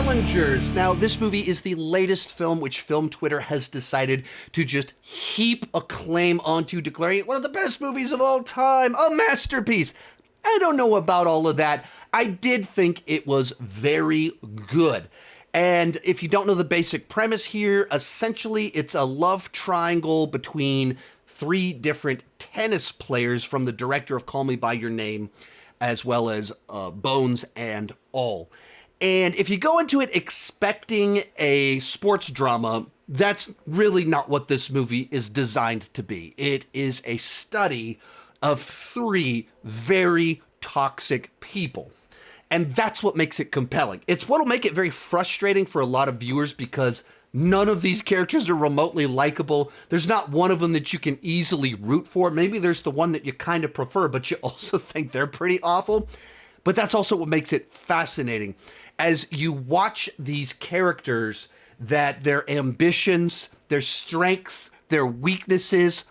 Challengers. Now, this movie is the latest film which Film Twitter has decided to just heap acclaim onto, declaring it one of the best movies of all time, a masterpiece. I don't know about all of that. I did think it was very good. And if you don't know the basic premise here, essentially it's a love triangle between three different tennis players from the director of Call Me By Your Name, as well as Bones and All. And if you go into it expecting a sports drama, that's really not what this movie is designed to be. It is a study of three very toxic people. And that's what makes it compelling. It's what'll make it very frustrating for a lot of viewers because none of these characters are remotely likable. There's not one of them that you can easily root for. Maybe there's the one that you kind of prefer, but you also think they're pretty awful. But that's also what makes it fascinating. As you watch these characters, that their ambitions, their strengths, their weaknesses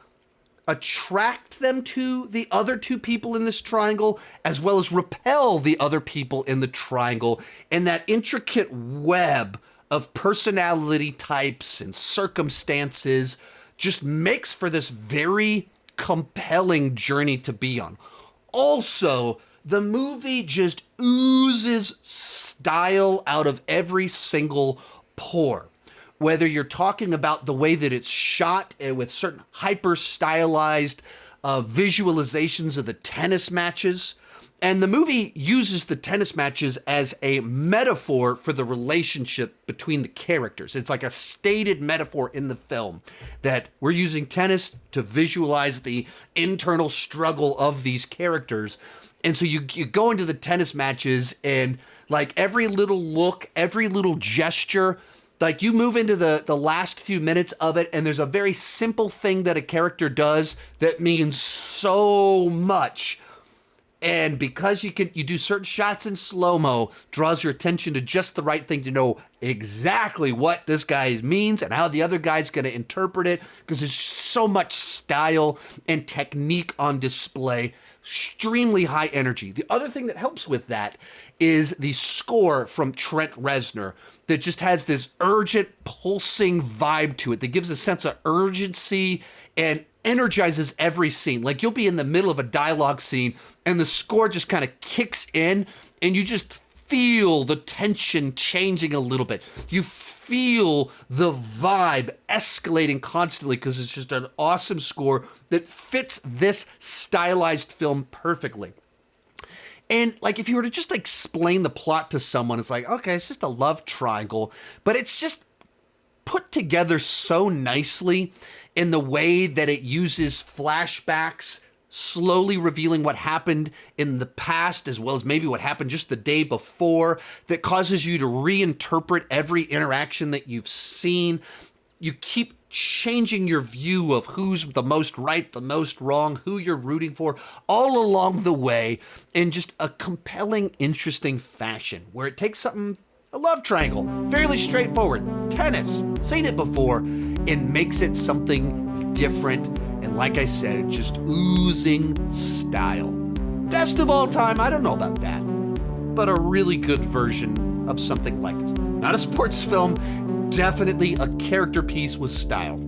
attract them to the other two people in this triangle, as well as repel the other people in the triangle. And that intricate web of personality types and circumstances just makes for this very compelling journey to be on. Also, the movie just oozes style out of every single pore. Whether you're talking about the way that it's shot with certain hyper-stylized visualizations of the tennis matches. And the movie uses the tennis matches as a metaphor for the relationship between the characters. It's like a stated metaphor in the film that we're using tennis to visualize the internal struggle of these characters. And so you go into the tennis matches and like every little look, every little gesture, like you move into the last few minutes of it and there's a very simple thing that a character does that means so much. And because you do certain shots in slow-mo, draws your attention to just the right thing to know exactly what this guy means and how the other guy's going to interpret it, because there's so much style and technique on display, extremely high energy. The other thing that helps with that is the score from Trent Reznor that just has this urgent, pulsing vibe to it that gives a sense of urgency and energizes every scene. Like you'll be in the middle of a dialogue scene and the score just kind of kicks in and you just feel the tension changing a little bit. You feel the vibe escalating constantly because it's just an awesome score that fits this stylized film perfectly. And like if you were to just explain the plot to someone, it's like, okay, it's just a love triangle, but it's just put together so nicely in the way that it uses flashbacks, slowly revealing what happened in the past, as well as maybe what happened just the day before, that causes you to reinterpret every interaction that you've seen. You keep changing your view of who's the most right, the most wrong, who you're rooting for, all along the way in just a compelling, interesting fashion, where it takes something, a love triangle, fairly straightforward, tennis, seen it before, and makes it something different. And like I said, just oozing style. Best of all time, I don't know about that, but a really good version of something like this. Not a sports film, definitely a character piece with style.